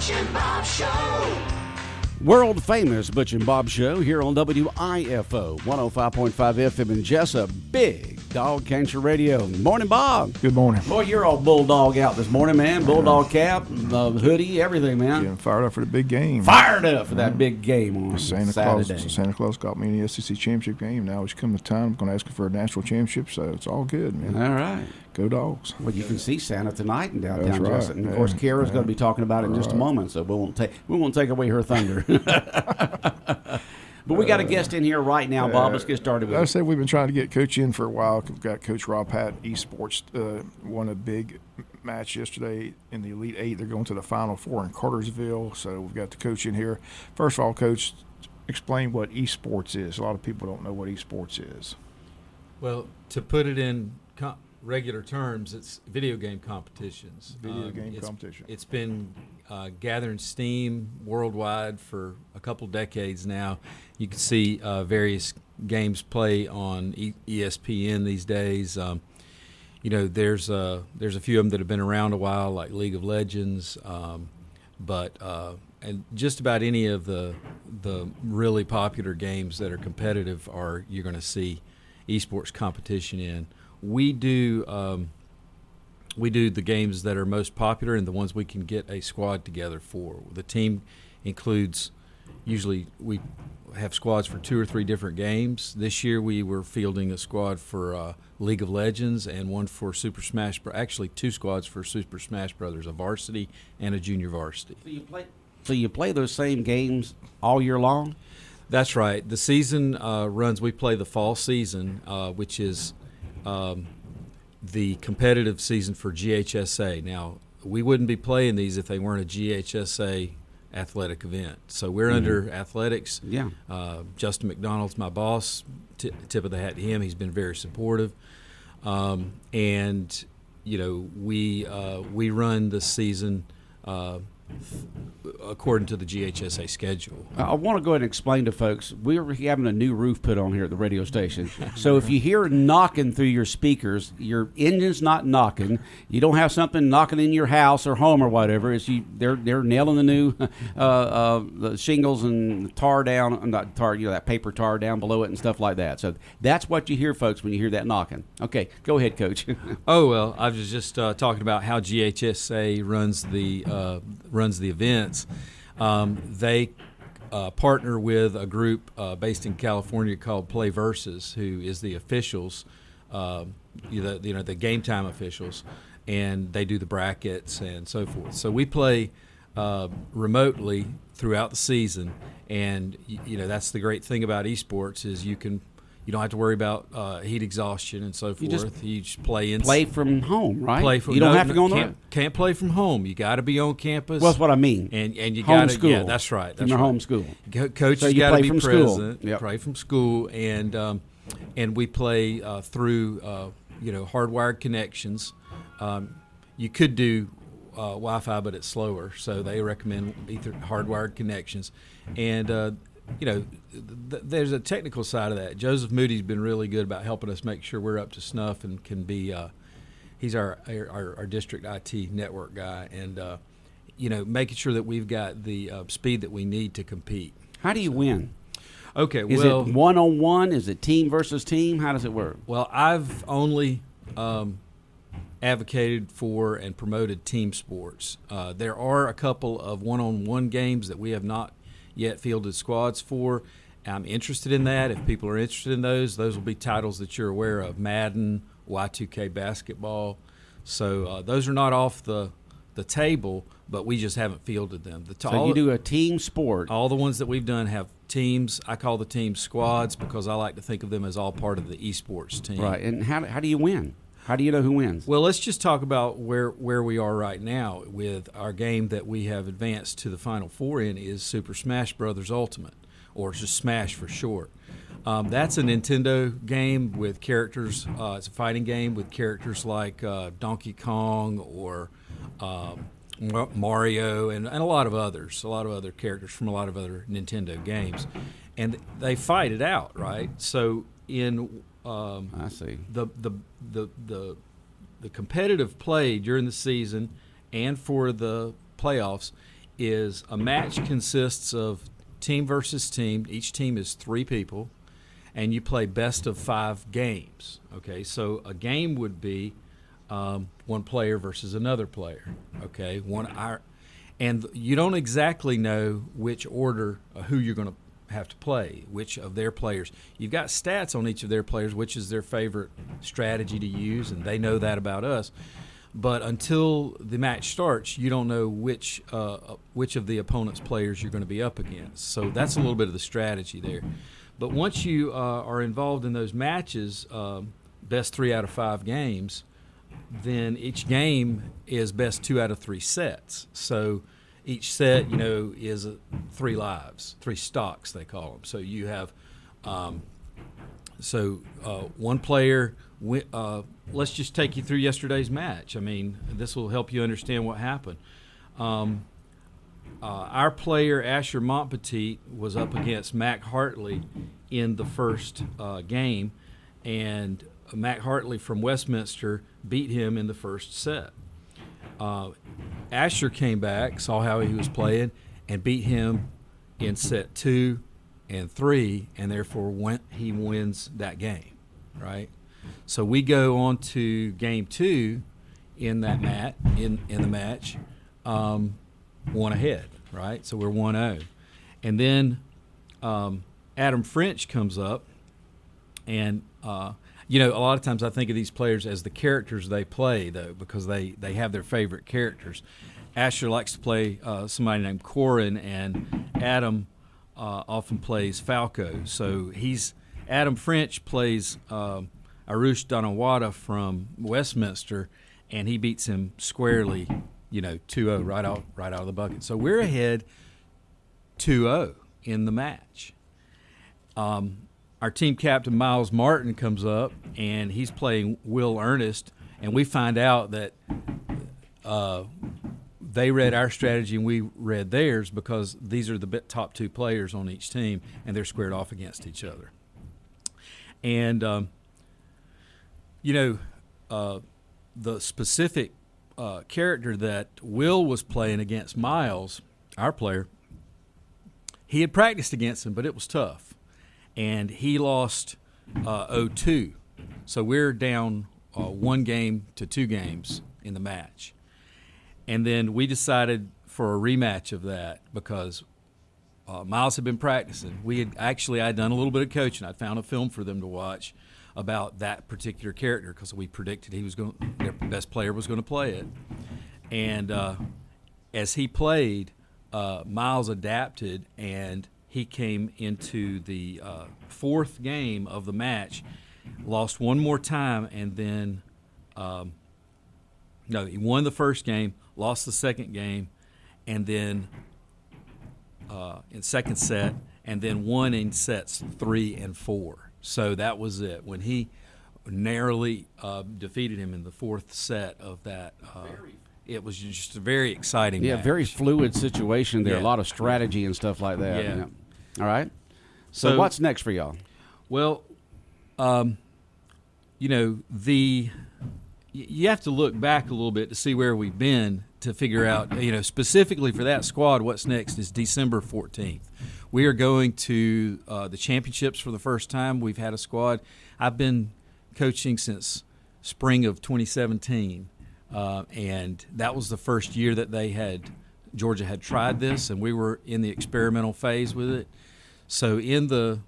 Butch and Bob Show. World famous Butch and Bob Show here on WIFO 105.5 FM in Jesup. Big Dog Country Radio. Morning, Bob. Good morning. Boy, you're all bulldog out this morning, man. Bulldog cap, hoodie, everything, man. Getting fired up for the big game. Fired up for that big game on Santa Saturday. Santa Claus got me in the SEC championship game. Now it's come to time. I'm going to ask him for a national championship, so it's all good, man. All right. Go Dogs. Well, you can see Santa tonight in downtown That's right. Jesup. And of course, Kara's going to be talking about it in just a moment, so we won't take away her thunder. But we got a guest in here right now, Bob. Let's get started with I it. said we've been trying to get Coach in for a while. We've got Coach Rob Pat, Esports, won a big match yesterday in the Elite Eight. They're going to the Final Four in Cartersville, so we've got the coach in here. First of all, Coach, explain what esports is. A lot of people don't know what esports is. Well, to put it in regular terms, it's video game competitions. Competition. It's been gathering steam worldwide for a couple decades now. You can see various games play on ESPN these days. There's a few of them that have been around a while, like League of Legends, but just about any of the really popular games that are competitive you're going to see esports competition in. We do the games that are most popular and the ones we can get a squad together for. The team includes, usually we have squads for 2 or 3 different games. This year we were fielding a squad for League of Legends and one for Super Smash actually 2 squads for Super Smash Brothers, a varsity and a junior varsity. So you play those same games all year long? That's right. The season runs, we play the fall season, which is the competitive season for GHSA. Now, we wouldn't be playing these if they weren't a GHSA athletic event. So we're under athletics. Yeah. Justin McDonald's my boss. Tip of the hat to him. He's been very supportive. And we run the season according to the GHSA schedule. I want to go ahead and explain to folks, we're having a new roof put on here at the radio station. So if you hear knocking through your speakers, your engine's not knocking. You don't have something knocking in your house or home or whatever. They're nailing the new the shingles and tar down, not tar, that paper tar down below it and stuff like that. So that's what you hear, folks, when you hear that knocking. Okay, go ahead, Coach. Oh, well, I was just talking about how GHSA runs the events. They partner with a group based in California called Play Versus, who is the officials, the game time officials, and they do the brackets and so forth. So we play remotely throughout the season, and that's the great thing about esports is you don't have to worry about heat exhaustion and so forth. You just play from home, right? You don't have to go on the road. Can't play from home. You got to be on campus. Well, that's what I mean. And you got to, yeah, that's right. From your home school. Coaches got to be present. Yep. Play from school, and we play through hardwired connections. You could do Wi-Fi, but it's slower, so they recommend either hardwired connections, and. There's a technical side of that. Joseph Moody's been really good about helping us make sure we're up to snuff and can be. He's our district IT network guy, and making sure that we've got the speed that we need to compete. How do you win? Okay, is it one-on-one? Is it team versus team? How does it work? Well, I've only advocated for and promoted team sports. There are a couple of one-on-one games that we have not yet fielded squads for. I'm interested in that. If people are interested in those will be titles that you're aware of: Madden, Y2K basketball. So those are not off the table, but we just haven't fielded them. So you do a team sport. All the ones that we've done have teams. I call the teams squads because I like to think of them as all part of the esports team. Right. And how do you win? How do you know who wins? Well, let's just talk about where we are right now with our game that we have advanced to the Final Four in is Super Smash Brothers Ultimate, or just Smash for short. That's a Nintendo game with characters. It's a fighting game with characters like Donkey Kong or Mario and a lot of others, characters from a lot of other Nintendo games. And they fight it out, right? So in I see. The competitive play during the season and for the playoffs is a match consists of team versus team. Each team is 3 people, and you play best of 5 games. Okay, so a game would be one player versus another player. Okay, and you don't exactly know which order who you're going to have to play, which of their players. You've got stats on each of their players, which is their favorite strategy to use, and they know that about us. But until the match starts, you don't know which of the opponent's players you're going to be up against. So that's a little bit of the strategy there. But once you are involved in those matches, best 3 out of 5 games, then each game is best 2 out of 3 sets. So each set, is 3 lives, 3 stocks they call them. So you have, one player. Let's just take you through yesterday's match. I mean, this will help you understand what happened. Our player, Asher Montpetit, was up against Mac Hartley in the first game, and Mac Hartley from Westminster beat him in the first set. Asher came back, saw how he was playing, and beat him in set 2 and 3, and therefore he wins that game, right? So we go on to game 2 in that in the match, 1 ahead, right? So we're 1-0. And then Adam French comes up, and a lot of times I think of these players as the characters they play, though, because they have their favorite characters. Asher likes to play somebody named Corin, and Adam often plays Falco. So Adam French plays Arush Dhanawada from Westminster, and he beats him squarely, 2-0 right out of the bucket. So we're ahead 2-0 in the match. Our team captain, Miles Martin, comes up, and he's playing Will Ernest, and we find out that they read our strategy and we read theirs, because these are the top 2 players on each team, and they're squared off against each other. And the specific character that Will was playing against Miles, our player, he had practiced against him, but it was tough. And he lost 0-2. So we're down 1 game to 2 games in the match. And then we decided for a rematch of that, because Miles had been practicing. I'd done a little bit of coaching. I'd found a film for them to watch about that particular character, because we predicted their best player was going to play it. And as he played, Miles adapted, and he came into the 4th game of the match, lost 1 more time, and then he won the first game, lost the second game, and then in second set, and then won in sets 3 and 4. So that was it. When he narrowly defeated him in the 4th set of that, it was just a very exciting match. Very fluid situation there. Yeah. A lot of strategy and stuff like that. Yeah. All right. So what's next for y'all? Well, you have to look back a little bit to see where we've been to figure out, specifically for that squad, what's next is December 14th. We are going to the championships for the first time. We've had a squad. I've been coaching since spring of 2017, and that was the first year that Georgia had tried this, and we were in the experimental phase with it. So in the,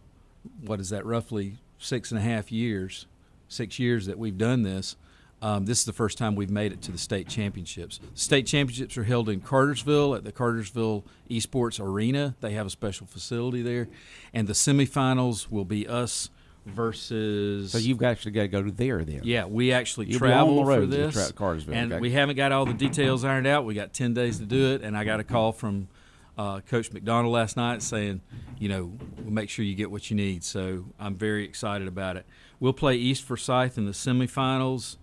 roughly 6.5 years, 6 years that we've done this, this is the first time we've made it to the state championships. State championships are held in Cartersville at the Cartersville Esports Arena. They have a special facility there. And the semifinals will be us versus... So you've actually got to go to there then. Yeah, we actually You'll travel be on the for road this. to Cartersville. And okay. we haven't got all the details ironed out. We got 10 days to do it. And I got a call from Coach McDonald last night saying, we'll make sure you get what you need. So I'm very excited about it. We'll play East Forsyth in the semifinals.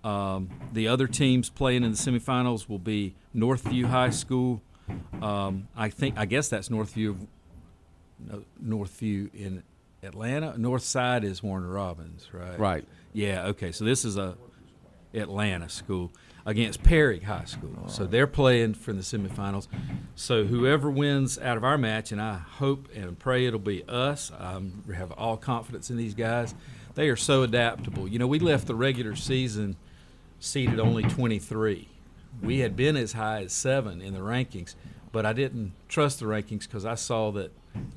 The other teams playing in the semifinals will be Northview High School. I guess that's Northview in Atlanta. North side is Warner Robins, right? Right. Yeah. Okay. So this is Atlanta school, against Perry High School. So they're playing for the semifinals. So whoever wins out of our match, and I hope and pray it'll be us. We have all confidence in these guys. They are so adaptable. You know, we left the regular season seeded only 23. We had been as high as 7 in the rankings, but I didn't trust the rankings because I saw that,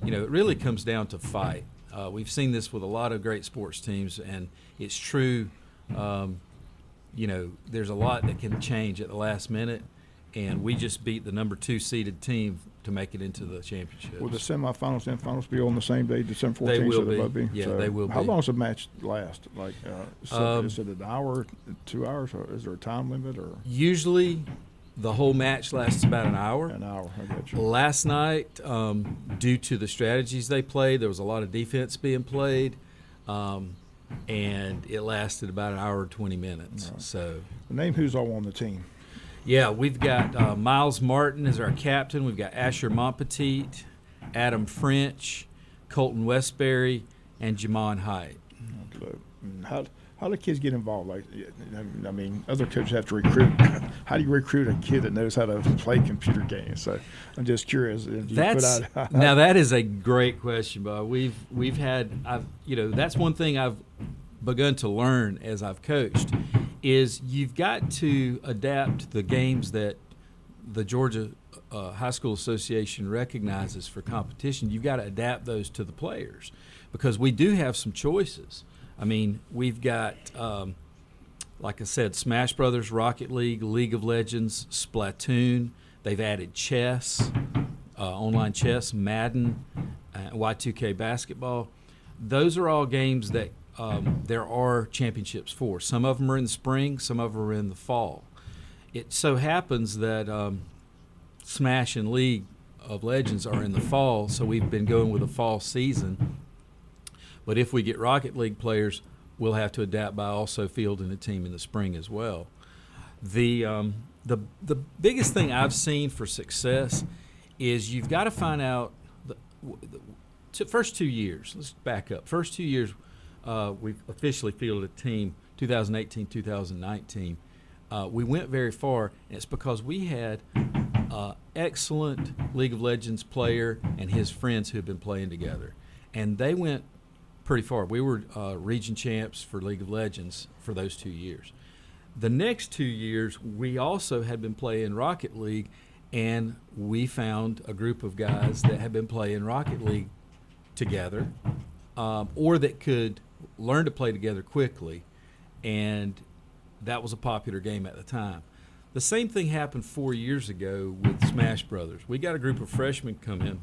you know, it really comes down to fight. We've seen this with a lot of great sports teams, and it's true. You know, there's a lot that can change at the last minute, and we just beat the number 2 seeded team to make it into the championship. Will the semifinals and finals be on the same day, December 14th? They will so be. Yeah, so they will how be. long does a match last? Like, is it an hour, 2 hours, or is there a time limit? Or Usually the whole match lasts about an hour. An hour, I got you. Last night, due to the strategies they played, there was a lot of defense being played, and it lasted about an hour and 20 minutes. Right. So, Name who's all on the team. yeah, we've got Miles Martin as our captain. We've got Asher Montpetit, Adam French, Colton Westbury, and Jamon Height. So, how do kids get involved? Like, I mean, other coaches have to recruit. How do you recruit a kid that knows how to play computer games? So I'm just curious. Now that is a great question, Bob. We've had, that's one thing I've begun to learn as I've coached is you've got to adapt the games that the Georgia High School Association recognizes for competition. You've got to adapt those to the players because we do have some choices. I mean, we've got, like I said, Smash Brothers, Rocket League, League of Legends, Splatoon. They've added chess, online chess, Madden, Y2K basketball. Those are all games that there are championships for. Some of them are in the spring, some of them are in the fall. It so happens that Smash and League of Legends are in the fall, so we've been going with a fall season. But if we get Rocket League players, we'll have to adapt by also fielding a team in the spring as well. The biggest thing I've seen for success is you've got to find out the first 2 years. Let's back up. First 2 years, we've officially fielded a team, 2018, 2019. We went very far, and it's because we had excellent League of Legends player and his friends who had been playing together. And they went pretty far. We were region champs for League of Legends for those 2 years. The next 2 years, we also had been playing Rocket League, and we found a group of guys that had been playing Rocket League together or that could learn to play together quickly, and that was a popular game at the time. The same thing happened 4 years ago with Smash Brothers. We got a group of freshmen come in,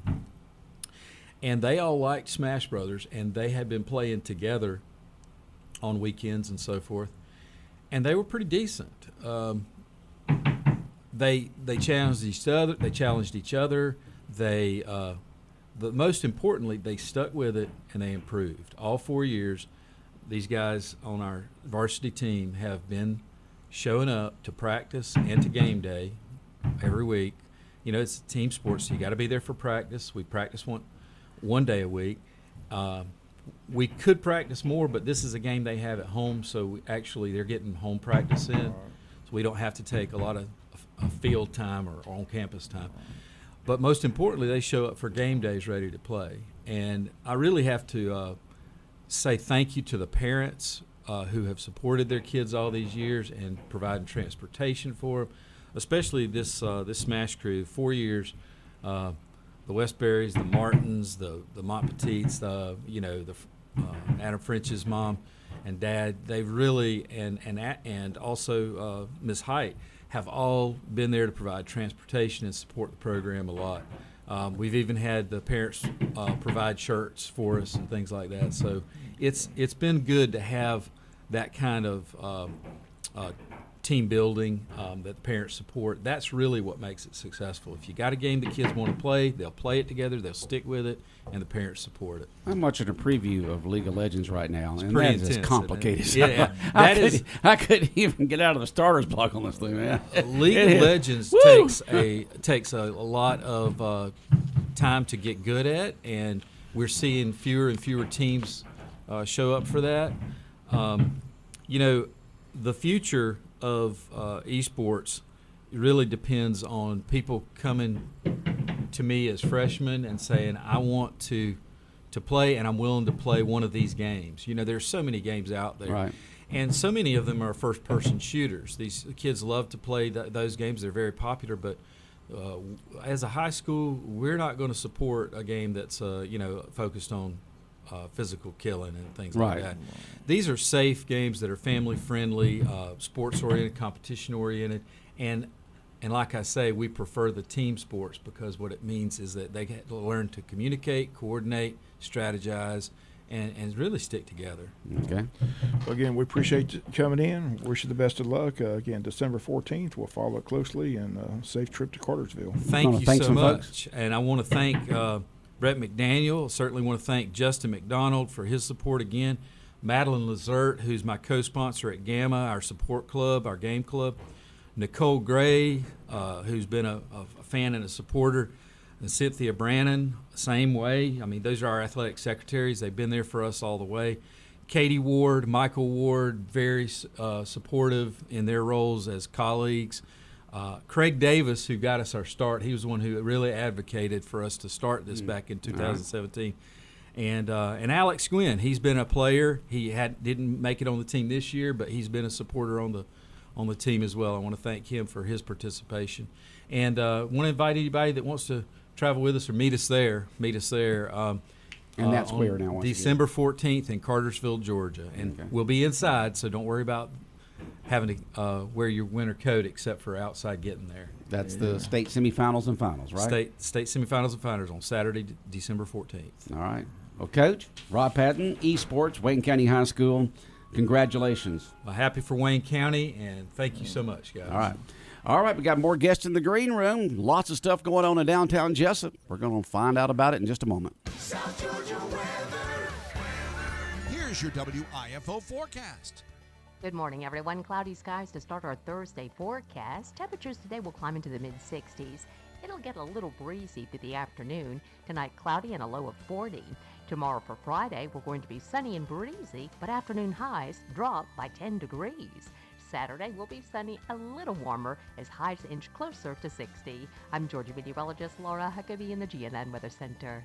and they all liked Smash Brothers, and they had been playing together on weekends and so forth, and they were pretty decent. They challenged each other. They challenged each other. But most importantly, they stuck with it and they improved. All 4 years, these guys on our varsity team have been showing up to practice and to game day every week. You know, it's team sports, so you got to be there for practice. We practice one day a week. We could practice more, but this is a game they have at home, so they're getting home practice in, so we don't have to take a lot of field time or on-campus time. But most importantly, they show up for game days ready to play. And I really have to say thank you to the parents who have supported their kids all these years and providing transportation for them, especially this Smash crew. 4 years, the Westburys, the Martins, the Montpetits, Adam French's mom and dad. They've really and also Miss Height have all been there to provide transportation and support the program a lot. We've even had the parents provide shirts for us and things like that. So it's been good to have that kind of team building that the parents support. That's really what makes it successful. If you got a game that kids want to play, they'll play it together, they'll stick with it, and the parents support it. I'm watching a preview of League of Legends right now, and pretty that is intense, complicated. Yeah, I couldn't even get out of the starter's block on this thing, man. League of Legends takes a lot of time to get good at, and we're seeing fewer and fewer teams show up for that. the future of esports really depends on people coming to me as freshmen and saying, I want to play and I'm willing to play one of these games. You know, there's so many games out there. Right. And so many of them are first-person shooters. These kids love to play those games. They're very popular, but as a high school, we're not going to support a game that's focused on physical killing and things like that. These are safe games that are family-friendly, sports-oriented, competition-oriented, and like I say, we prefer the team sports because what it means is that they get to learn to communicate, coordinate, strategize, and really stick together. Okay. Well, again, we appreciate you coming in. Wish you the best of luck. Again, December 14th, we'll follow it closely, and safe trip to Cartersville. Thank you thanks so much. Folks. And I want to thank Brett McDaniel. Certainly want to thank Justin McDonald for his support again. Madeline Lazert, who's my co-sponsor at Gamma, our support club, our game club. Nicole Gray, who's been a fan and a supporter. And Cynthia Brannon, same way. I mean, those are our athletic secretaries. They've been there for us all the way. Katie Ward, Michael Ward, very supportive in their roles as colleagues. Craig Davis, who got us our start, he was the one who really advocated for us to start this back in 2017. And Alex Gwynn, he's been a player. He didn't make it on the team this year, but he's been a supporter on the team as well. I want to thank him for his participation. And want to invite anybody that wants to travel with us or meet us there. And that's where now? December 14th in Cartersville, Georgia. And we'll be inside, so don't worry about having to wear your winter coat except for outside getting there. That's the state semifinals and finals, right? State semifinals and finals on Saturday, December 14th. All right. Well, Coach, Rob Patton, Esports, Wayne County High School, congratulations. Well, happy for Wayne County, and thank you so much, guys. All right, we got more guests in the green room. Lots of stuff going on in downtown Jesup. We're going to find out about it in just a moment. South Georgia weather. Here's your WIFO forecast. Good morning, everyone. Cloudy skies to start our Thursday forecast. Temperatures today will climb into the mid-60s. It'll get a little breezy through the afternoon. Tonight, cloudy and a low of 40. Tomorrow for Friday, we're going to be sunny and breezy, but afternoon highs drop by 10 degrees. Saturday will be sunny, a little warmer, as highs inch closer to 60. I'm Georgia meteorologist Laura Huckabee in the GNN Weather Center.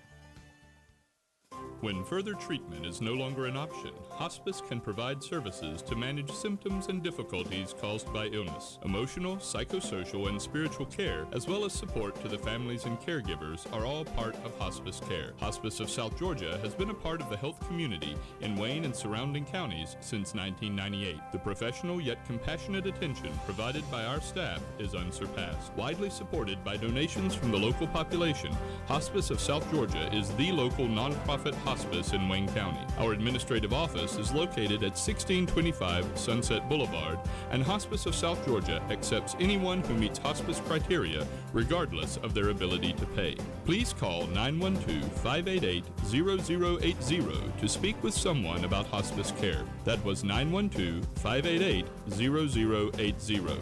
When further treatment is no longer an option, hospice can provide services to manage symptoms and difficulties caused by illness. Emotional, psychosocial, and spiritual care, as well as support to the families and caregivers, are all part of hospice care. Hospice of South Georgia has been a part of the health community in Wayne and surrounding counties since 1998. The professional yet compassionate attention provided by our staff is unsurpassed. Widely supported by donations from the local population, Hospice of South Georgia is the local nonprofit hospice in Wayne County. Our administrative office is located at 1625 Sunset Boulevard, and Hospice of South Georgia accepts anyone who meets hospice criteria, regardless of their ability to pay. Please call 912-588-0080 to speak with someone about hospice care. That was 912-588-0080.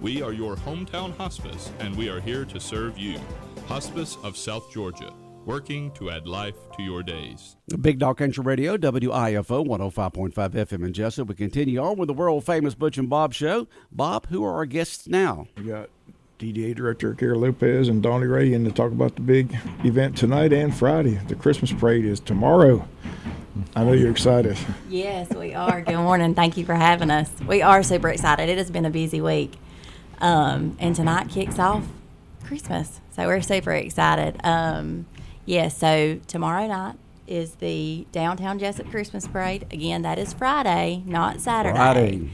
We are your hometown hospice, and we are here to serve you. Hospice of South Georgia, working to add life to your days. Big Dog Country Radio, WIFO 105.5 FM in Jesup. We continue on with the world-famous Butch and Bob Show. Bob, who are our guests now? We got DDA Director Kara Lopez and Donnie Ray in to talk about the big event tonight and Friday. The Christmas parade is tomorrow. I know you're excited. Yes, we are. Good morning. Thank you for having us. We are super excited. It has been a busy week. And tonight kicks off Christmas. So we're super excited. So tomorrow night is the Downtown Jesup Christmas Parade. Again, that is Friday, not Saturday. Friday.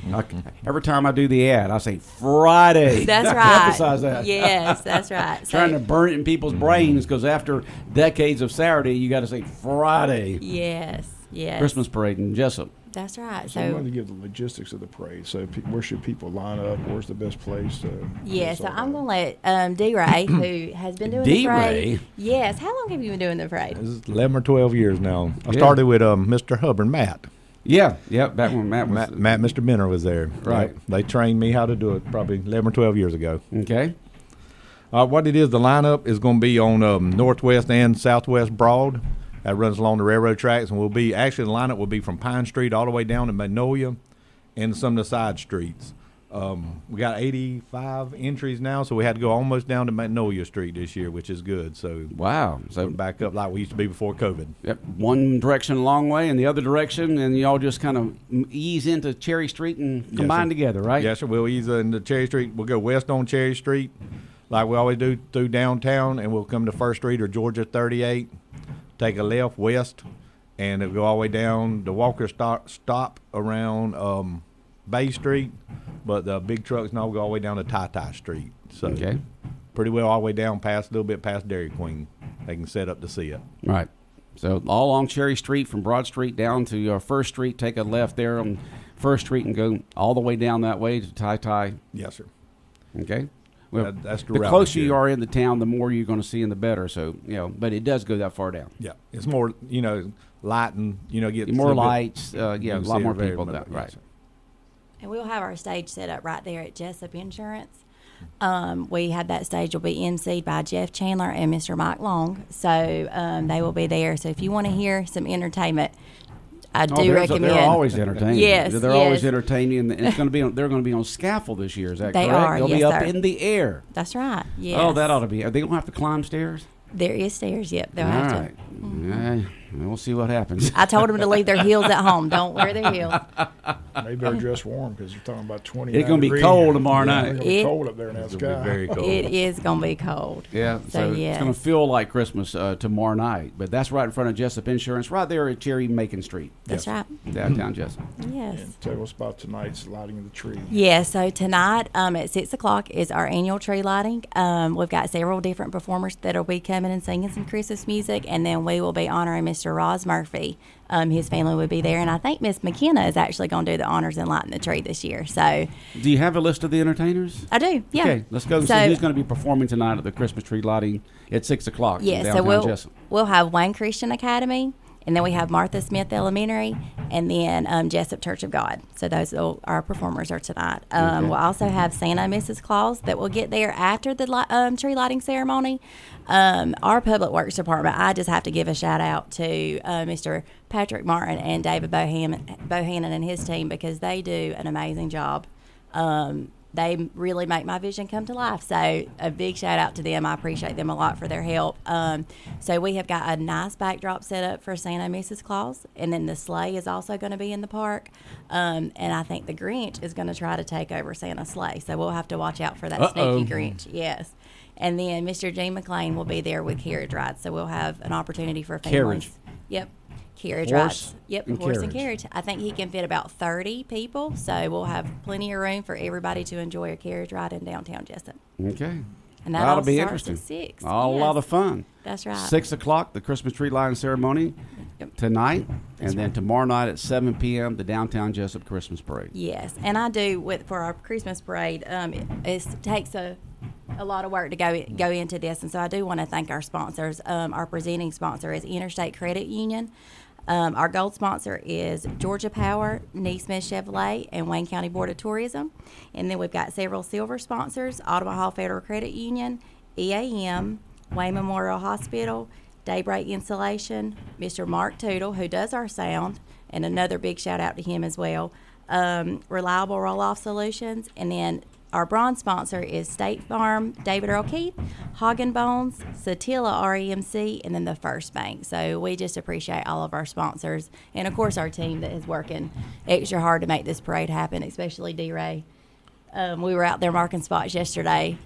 Every time I do the ad, I say Friday. That's right. Emphasize that. Yes, that's right. Trying to burn it in people's brains, because after decades of Saturday, you got to say Friday. Yes. Christmas parade in Jesup. That's right. So I'm going to give the logistics of the parade. So where should people line up? Where's the best place? So I'm going to let D-Ray, who has been doing the parade. Yes. How long have you been doing the parade? This is 11 or 12 years now. I started with Mr. Hubbard, Matt. Yeah, back when Matt was... Matt, Mr. Benner was there. Right. They trained me how to do it probably 11 or 12 years ago. Okay. What it is, the lineup is going to be on Northwest and Southwest Broad. That runs along the railroad tracks, and the lineup will be from Pine Street all the way down to Magnolia, and some of the side streets. We got 85 entries now, so we had to go almost down to Magnolia Street this year, which is good. So wow, so we're back up like we used to be before COVID. Yep, one direction a long way, and the other direction, and y'all just kind of ease into Cherry Street and combine together, right? Yes, sir. We'll ease into Cherry Street. We'll go west on Cherry Street, like we always do through downtown, and we'll come to First Street or Georgia 38, take a left west, and it'll go all the way down. The walkers stop around Bay Street, but the big trucks now go all the way down to Tai Street. So pretty well all the way down past, a little bit past Dairy Queen. They can set up to see it. Right. So all along Cherry Street from Broad Street down to First Street, take a left there on First Street and go all the way down that way to Tai. Yes, sir. Okay. Well, that's the closer you are in the town, the more you're going to see and the better. So, but it does go that far down. Yeah. It's more, light and, get more lights. A lot more people. Right. And we'll have our stage set up right there at Jesup Insurance. We have that stage will be emceed by Jeff Chandler and Mr. Mike Long. So they will be there. So if you want to hear some entertainment, I do recommend. They're always entertaining. Yes, they're always entertaining, and it's going to be. They're going to be on scaffold this year. Is that correct? They'll be up in the air. That's right. Yes. Oh, that ought to be. Are they going to have to climb stairs? There is stairs. Yep, they'll All have right. to. Mm-hmm. We'll see what happens. I told them to leave their heels at home. Don't wear their heels. They better dress warm because you're talking about 20. It's going to be cold tomorrow night. It's going to be cold up there in that sky. Very cold. It is going to be cold. Yeah, so it's going to feel like Christmas tomorrow night. But that's right in front of Jesup Insurance, right there at Cherry Macon Street. That's right. Downtown Jesup. Yes. And tell us about tonight's lighting of the tree. Yeah, so tonight at 6 o'clock is our annual tree lighting. We've got several different performers that will be coming and singing some Christmas music, and then we will be honoring Mr. Roz Murphy. His family would be there, and I think Miss McKenna is actually going to do the honors and lighting the tree this year. So, do you have a list of the entertainers? I do. Yeah. Okay, let's go and see who's going to be performing tonight at the Christmas tree lighting at 6 o'clock. Yeah, so we'll have Wayne Christian Academy, and then we have Martha Smith Elementary, and then Jesup Church of God. So those are our performers are tonight. We'll also have Santa and Mrs. Claus that will get there after the tree lighting ceremony. Our public works department, I just have to give a shout out to Mr. Patrick Martin and David Bohannon and his team, because they do an amazing job. They really make my vision come to life. So a big shout out to them. I appreciate them a lot for their help. So we have got a nice backdrop set up for Santa and Mrs. Claus. And then the sleigh is also going to be in the park. And I think the Grinch is going to try to take over Santa's sleigh. So we'll have to watch out for that sneaky Grinch. Yes. And then Mr. Gene McLean will be there with carriage rides. So we'll have an opportunity for families. Carriage. Yep. Carriage Horse rides. Yep, and horse carriage. and carriage. I think he can fit about 30 people, so we'll have plenty of room for everybody to enjoy a carriage ride in downtown Jesup. Okay. And that That'll all be starts interesting. at 6. A lot of fun. That's right. 6 o'clock, the Christmas tree lighting ceremony tonight, and then tomorrow night at 7 p.m., the downtown Jesup Christmas parade. Yes, and I do for our Christmas parade. It takes a lot of work to go into this, and so I do want to thank our sponsors. Our presenting sponsor is Interstate Credit Union. Our gold sponsor is Georgia Power, Neesmith Chevrolet, and Wayne County Board of Tourism. And then we've got several silver sponsors: Ottawa Federal Credit Union, EAM, Wayne Memorial Hospital, Daybreak Insulation, Mr. Mark Tootle, who does our sound, and another big shout out to him as well, Reliable Roll-Off Solutions, and then our bronze sponsor is State Farm, David Earl Keith, Hagen Bones, Satilla REMC, and then the First Bank. So we just appreciate all of our sponsors, and of course our team that is working extra hard to make this parade happen, especially D-Ray. We were out there marking spots yesterday,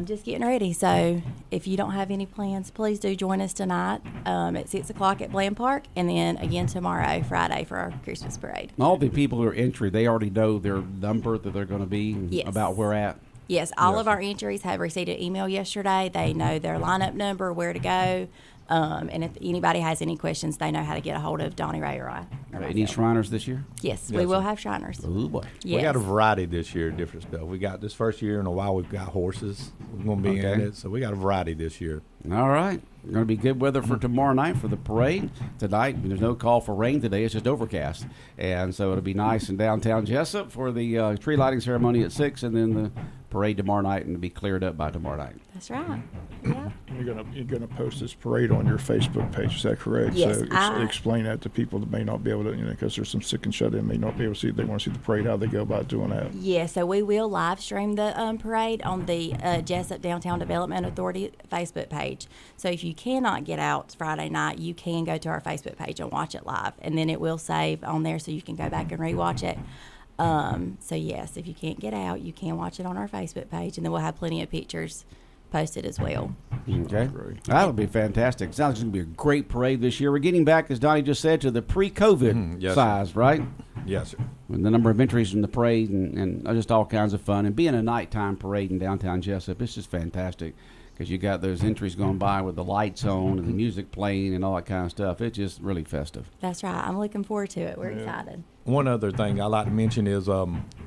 just getting ready. So if you don't have any plans, please do join us tonight at 6 o'clock at Bland Park, and then again tomorrow, Friday, for our Christmas parade. All the people who are entry, they already know their number that they're going to be Yes. about where at. Yes, all of our entries have received an email yesterday. They know their lineup number, where to go, and if anybody has any questions, they know how to get a hold of Donnie Ray or I. Any Shriners this year? Yes, we will have Shriners. Oh, boy. Yes. We got a variety this year, different stuff. We got this first year in a while, we've got horses. We're going to be in it, so we got a variety this year. All right. Going to be good weather for tomorrow night for the parade. Tonight, there's no call for rain today. It's just overcast. And so it'll be nice in downtown Jesup for the tree lighting ceremony at 6, and then the parade tomorrow night, and it'll be cleared up by tomorrow night. That's right. Yeah. you're gonna post this parade on your Facebook page. Is that correct? Yes, So explain that to people that may not be able to, because there's some sick and shut in, may not be able to see. They want to see the parade. How they go about doing that? Yeah, so we will live stream the parade on the Jesup Downtown Development Authority Facebook page. So if you cannot get out Friday night, you can go to our Facebook page and watch it live, and then it will save on there so you can go back and rewatch it. So yes, if you can't get out, you can watch it on our Facebook page, and then we'll have plenty of pictures posted as well. Okay. That'll be fantastic. Sounds like it's going to be a great parade this year. We're getting back, as Donnie just said, to the pre-COVID Yes, size, sir. right? Yes, sir. And the number of entries in the parade and just all kinds of fun. And being a nighttime parade in downtown Jesup, it's just fantastic because you got those entries going by with the lights on and the music playing and all that kind of stuff. It's just really festive. That's right. I'm looking forward to it. We're excited. One other thing I like to mention is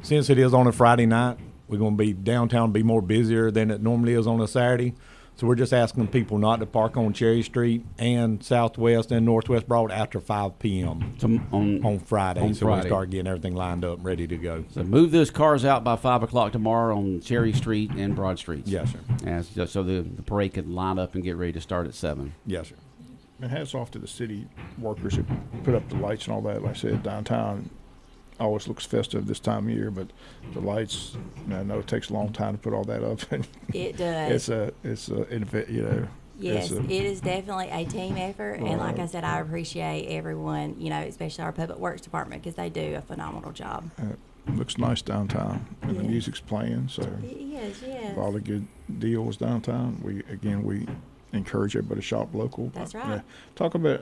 since it is on a Friday night, we're going to be downtown, be more busier than it normally is on a Saturday. So we're just asking people not to park on Cherry Street and Southwest and Northwest Broad after 5 p.m. on Friday. On so Friday. we start getting everything lined up and ready to go. So move those cars out by 5 o'clock tomorrow on Cherry Street and Broad Street. Yes, sir. So the parade could line up and get ready to start at 7. Yes, sir. And hats off to the city workers who put up the lights and all that. Like I said, downtown always looks festive this time of year, but the lights, I know it takes a long time to put all that up. It does. Yes, it is definitely a team effort, and like I said, I appreciate everyone, especially our public works department, because they do a phenomenal job. Looks nice downtown, and the music's playing, so Yes. all the good deals downtown. We encourage everybody to shop local. That's right. Talk about,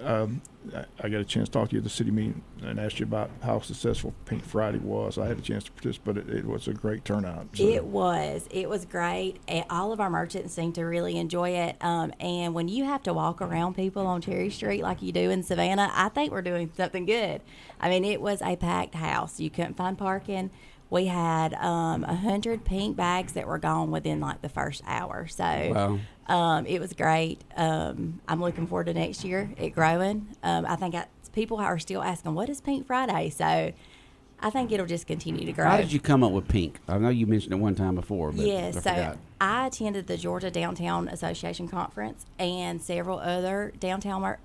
I got a chance to talk to you at the city meeting and asked you about how successful Pink Friday was. I had a chance to participate, but it was a great turnout. So. It was great. And all of our merchants seemed to really enjoy it. And when you have to walk around people on Cherry Street like you do in Savannah, I think we're doing something good. I mean, it was a packed house. You couldn't find parking. We had 100 pink bags that were gone within like the first hour. So it was great. I'm looking forward to next year, it growing. I think people are still asking, what is Pink Friday? So I think it'll just continue to grow. How did you come up with pink? I know you mentioned it one time before, but yes, I so forgot. I attended the Georgia Downtown Association conference, and several other downtown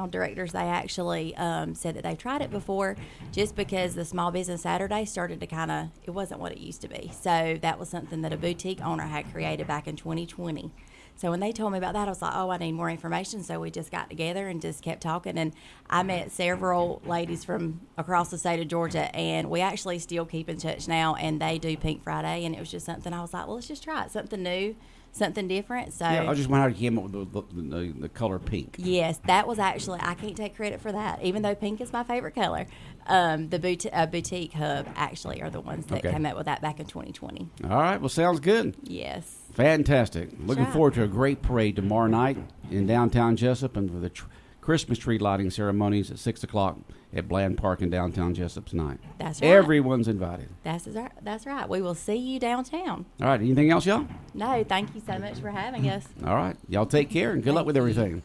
directors. They actually said that they've tried it before, just because the Small Business Saturday started to it wasn't what it used to be. So that was something that a boutique owner had created back in 2020. So when they told me about that, I was like, oh, I need more information. So we just got together and just kept talking. And I met several ladies from across the state of Georgia, and we actually still keep in touch now, and they do Pink Friday. And it was just something I was like, well, let's just try it. Something new, something different. So I just wondered how you came up with the color pink. Yes, that was actually, I can't take credit for that, even though pink is my favorite color. The Boutique Hub actually are the ones that came up with that back in 2020. All right. Well, sounds good. Yes. Fantastic. Looking Sure. forward to a great parade tomorrow night in downtown Jesup, and for the Christmas tree lighting ceremonies at 6 o'clock at Bland Park in downtown Jesup tonight. That's right. Everyone's invited. That's right. We will see you downtown. All right. Anything else, y'all? No, thank you so much for having us. All right. Y'all take care and good luck Thank with you. everything.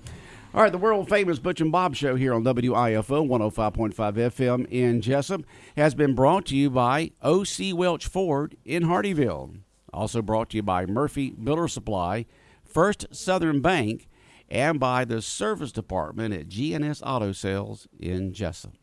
All right. The world famous Butch and Bob show here on WIFO 105.5 FM in Jesup has been brought to you by O.C. Welch Ford in Hardyville. Also brought to you by Murphy Builder Supply, First Southern Bank, and by the Service Department at GNS Auto Sales in Jesup.